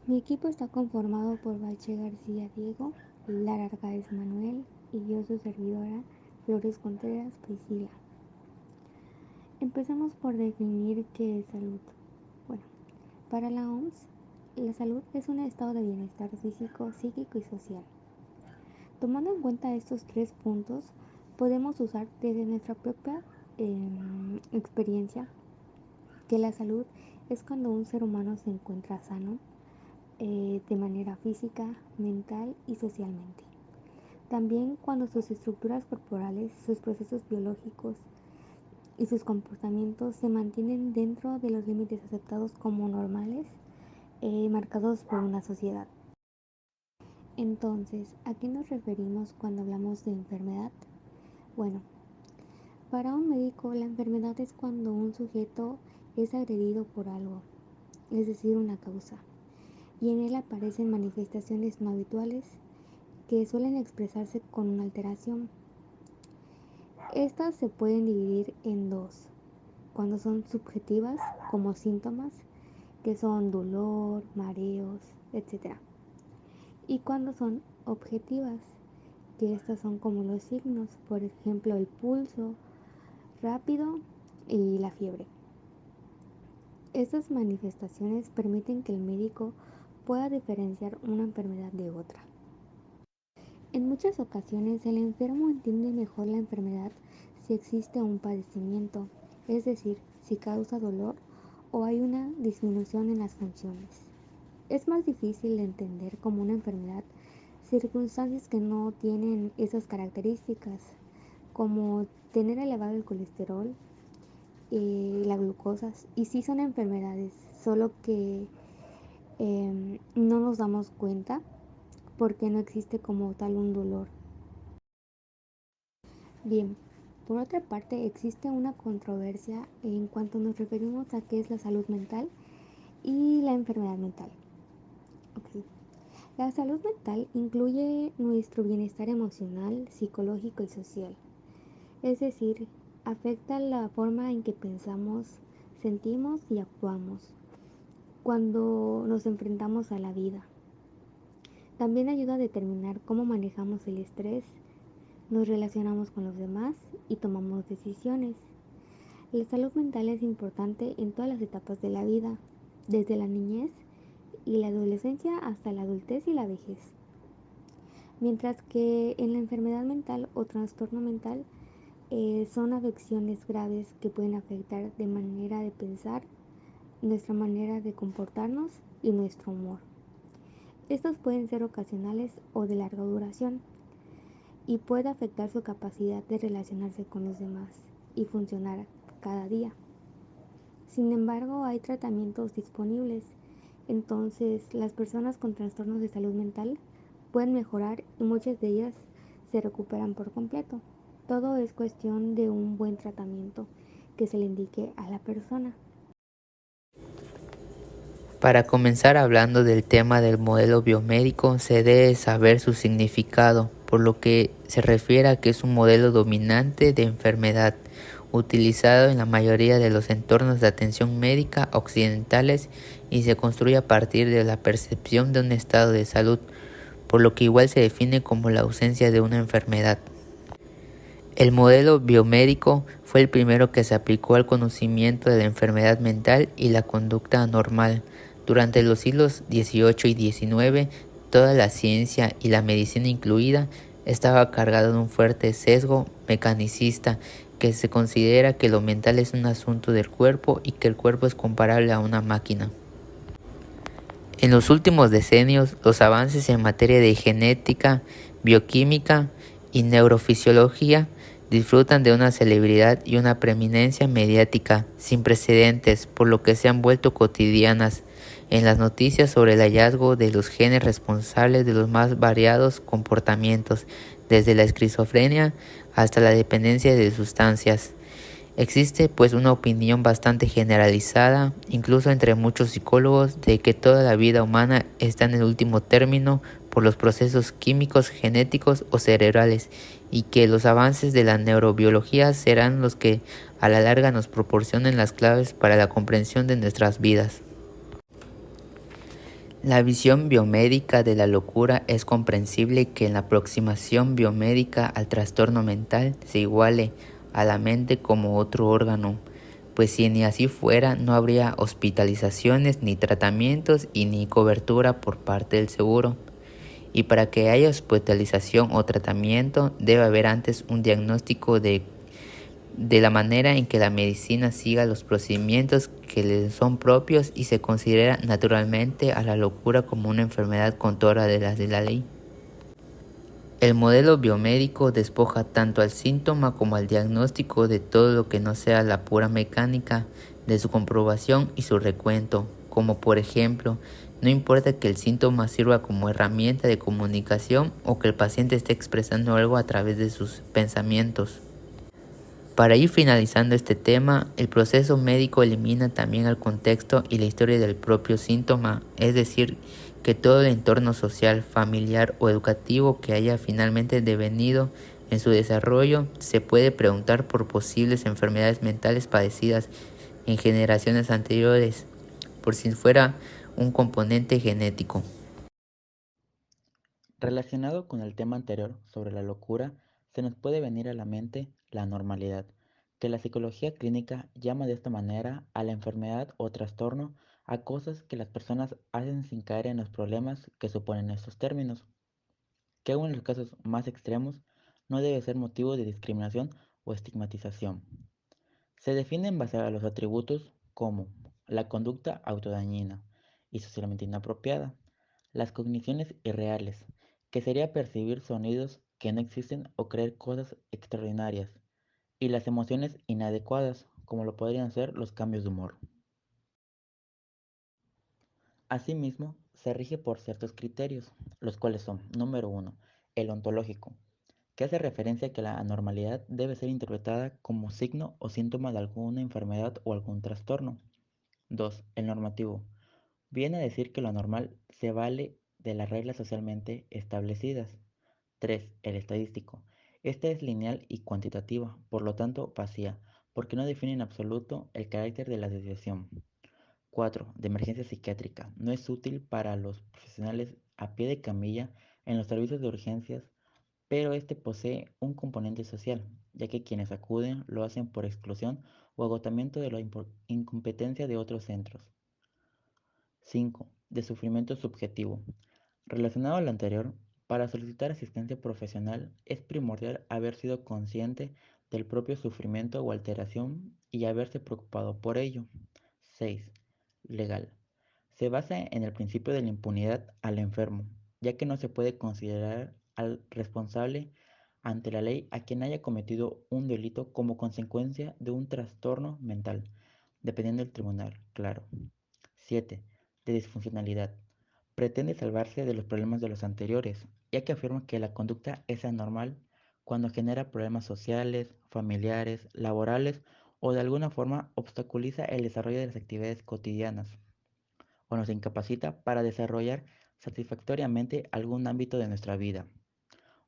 Mi equipo está conformado por Bache García Diego, Lara Argáez Manuel y yo su servidora, Flores Contreras Priscila. Empezamos por definir qué es salud. Bueno, para la OMS, la salud es un estado de bienestar físico, psíquico y social. Tomando en cuenta estos tres puntos, podemos usar desde nuestra propia experiencia que la salud es cuando un ser humano se encuentra sano de manera física, mental y socialmente. También cuando sus estructuras corporales, sus procesos biológicos y sus comportamientos se mantienen dentro de los límites aceptados como normales, marcados por una sociedad. Entonces, ¿a qué nos referimos cuando hablamos de enfermedad? Bueno, para un médico la enfermedad es cuando un sujeto es agredido por algo, es decir, una causa, y en él aparecen manifestaciones no habituales que suelen expresarse con una alteración. Estas se pueden dividir en dos, cuando son subjetivas como síntomas, que son dolor, mareos, etc. Y cuando son objetivas, que estas son como los signos, por ejemplo el pulso rápido y la fiebre. Estas manifestaciones permiten que el médico pueda diferenciar una enfermedad de otra. En muchas ocasiones el enfermo entiende mejor la enfermedad si existe un padecimiento, es decir, si causa dolor o hay una disminución en las funciones. Es más difícil de entender como una enfermedad circunstancias que no tienen esas características, como tener elevado el colesterol, la glucosa, y sí son enfermedades, solo que no nos damos cuenta porque no existe como tal un dolor. Bien, por otra parte existe una controversia en cuanto nos referimos a qué es la salud mental y la enfermedad mental. Okay. La salud mental incluye nuestro bienestar emocional, psicológico y social, es decir, afecta la forma en que pensamos, sentimos y actuamos cuando nos enfrentamos a la vida. También ayuda a determinar cómo manejamos el estrés, nos relacionamos con los demás y tomamos decisiones. La salud mental es importante en todas las etapas de la vida, desde la niñez y la adolescencia hasta la adultez y la vejez. Mientras que en la enfermedad mental o trastorno mental son afecciones graves que pueden afectar de manera de pensar, nuestra manera de comportarnos y nuestro humor. Estos pueden ser ocasionales o de larga duración y puede afectar su capacidad de relacionarse con los demás y funcionar cada día. Sin embargo, hay tratamientos disponibles, entonces las personas con trastornos de salud mental pueden mejorar y muchas de ellas se recuperan por completo. Todo es cuestión de un buen tratamiento que se le indique a la persona. Para comenzar hablando del tema del modelo biomédico, se debe saber su significado, por lo que se refiere a que es un modelo dominante de enfermedad, utilizado en la mayoría de los entornos de atención médica occidentales y se construye a partir de la percepción de un estado de salud, por lo que igual se define como la ausencia de una enfermedad. El modelo biomédico fue el primero que se aplicó al conocimiento de la enfermedad mental y la conducta anormal. Durante los siglos XVIII y XIX, toda la ciencia y la medicina incluida estaba cargada de un fuerte sesgo mecanicista que se considera que lo mental es un asunto del cuerpo y que el cuerpo es comparable a una máquina. En los últimos decenios, los avances en materia de genética, bioquímica y neurofisiología disfrutan de una celebridad y una preeminencia mediática sin precedentes, por lo que se han vuelto cotidianas en las noticias sobre el hallazgo de los genes responsables de los más variados comportamientos, desde la esquizofrenia hasta la dependencia de sustancias. Existe pues una opinión bastante generalizada, incluso entre muchos psicólogos, de que toda la vida humana está en el último término por los procesos químicos, genéticos o cerebrales, y que los avances de la neurobiología serán los que a la larga nos proporcionen las claves para la comprensión de nuestras vidas. La visión biomédica de la locura es comprensible que en la aproximación biomédica al trastorno mental se iguale a la mente como otro órgano, pues si ni así fuera no habría hospitalizaciones ni tratamientos y ni cobertura por parte del seguro. Y para que haya hospitalización o tratamiento debe haber antes un diagnóstico de la manera en que la medicina siga los procedimientos que le son propios y se considera naturalmente a la locura como una enfermedad con todas las de la ley. El modelo biomédico despoja tanto al síntoma como al diagnóstico de todo lo que no sea la pura mecánica de su comprobación y su recuento, como por ejemplo, no importa que el síntoma sirva como herramienta de comunicación o que el paciente esté expresando algo a través de sus pensamientos. Para ir finalizando este tema, el proceso médico elimina también el contexto y la historia del propio síntoma, es decir, que todo el entorno social, familiar o educativo que haya finalmente devenido en su desarrollo se puede preguntar por posibles enfermedades mentales padecidas en generaciones anteriores, por si fuera un componente genético. Relacionado con el tema anterior sobre la locura, se nos puede venir a la mente la normalidad, que la psicología clínica llama de esta manera a la enfermedad o trastorno a cosas que las personas hacen sin caer en los problemas que suponen estos términos, que aun en los casos más extremos no debe ser motivo de discriminación o estigmatización. Se define en base a los atributos como la conducta autodañina y socialmente inapropiada, las cogniciones irreales, que sería percibir sonidos que no existen o creer cosas extraordinarias, y las emociones inadecuadas, como lo podrían ser los cambios de humor. Asimismo, se rige por ciertos criterios, los cuales son, número uno, el ontológico, que hace referencia a que la anormalidad debe ser interpretada como signo o síntoma de alguna enfermedad o algún trastorno. 2. El normativo. Viene a decir que lo normal se vale de las reglas socialmente establecidas. 3. El estadístico. Esta es lineal y cuantitativa, por lo tanto vacía, porque no define en absoluto el carácter de la desviación. 4. De emergencia psiquiátrica. No es útil para los profesionales a pie de camilla en los servicios de urgencias, pero este posee un componente social, ya que quienes acuden lo hacen por exclusión o agotamiento de la incompetencia de otros centros. 5. De sufrimiento subjetivo. Relacionado a lo anterior, para solicitar asistencia profesional es primordial haber sido consciente del propio sufrimiento o alteración y haberse preocupado por ello. 6. Legal. Se basa en el principio de la impunidad al enfermo, ya que no se puede considerar al responsable ante la ley a quien haya cometido un delito como consecuencia de un trastorno mental, dependiendo del tribunal, claro. 7. De disfuncionalidad. Pretende salvarse de los problemas de los anteriores, ya que afirma que la conducta es anormal cuando genera problemas sociales, familiares, laborales o de alguna forma obstaculiza el desarrollo de las actividades cotidianas o nos incapacita para desarrollar satisfactoriamente algún ámbito de nuestra vida.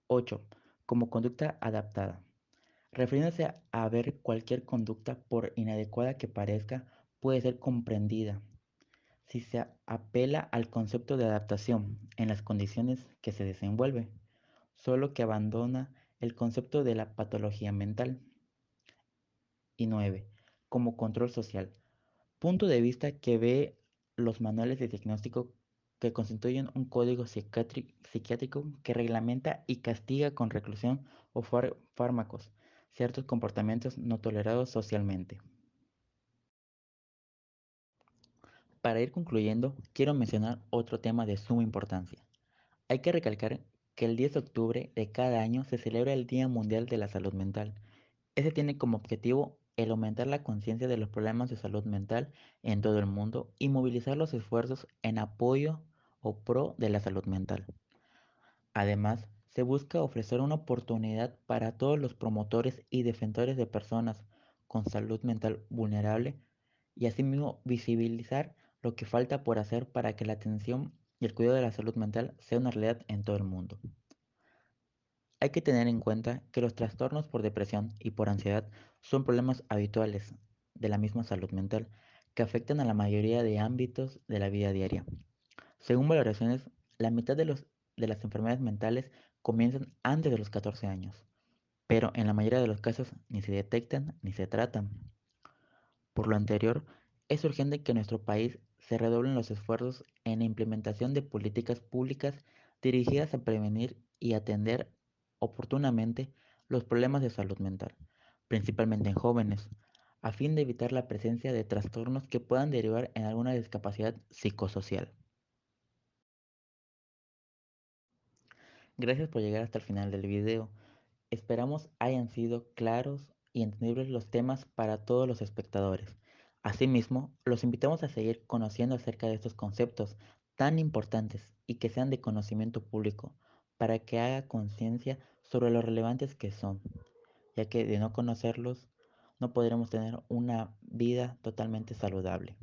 8. Como conducta adaptada. Refiriéndose a ver cualquier conducta, por inadecuada que parezca, puede ser comprendida si se apela al concepto de adaptación en las condiciones que se desenvuelve, solo que abandona el concepto de la patología mental. Y 9. Como control social. Punto de vista que ve los manuales de diagnóstico que constituyen un código psiquiátrico que reglamenta y castiga con reclusión o fármacos ciertos comportamientos no tolerados socialmente. Para ir concluyendo, quiero mencionar otro tema de suma importancia. Hay que recalcar que el 10 de octubre de cada año se celebra el Día Mundial de la Salud Mental. Este tiene como objetivo el aumentar la conciencia de los problemas de salud mental en todo el mundo y movilizar los esfuerzos en apoyo o pro de la salud mental. Además, se busca ofrecer una oportunidad para todos los promotores y defensores de personas con salud mental vulnerable y asimismo visibilizar lo que falta por hacer para que la atención y el cuidado de la salud mental sea una realidad en todo el mundo. Hay que tener en cuenta que los trastornos por depresión y por ansiedad son problemas habituales de la misma salud mental que afectan a la mayoría de ámbitos de la vida diaria. Según valoraciones, la mitad de las enfermedades mentales comienzan antes de los 14 años, pero en la mayoría de los casos ni se detectan ni se tratan. Por lo anterior, es urgente que en nuestro país se redoblen los esfuerzos en la implementación de políticas públicas dirigidas a prevenir y atender oportunamente los problemas de salud mental, principalmente en jóvenes, a fin de evitar la presencia de trastornos que puedan derivar en alguna discapacidad psicosocial. Gracias por llegar hasta el final del video. Esperamos hayan sido claros y entendibles los temas para todos los espectadores. Asimismo, los invitamos a seguir conociendo acerca de estos conceptos tan importantes y que sean de conocimiento público, para que haga conciencia sobre lo relevantes que son, ya que de no conocerlos no podremos tener una vida totalmente saludable.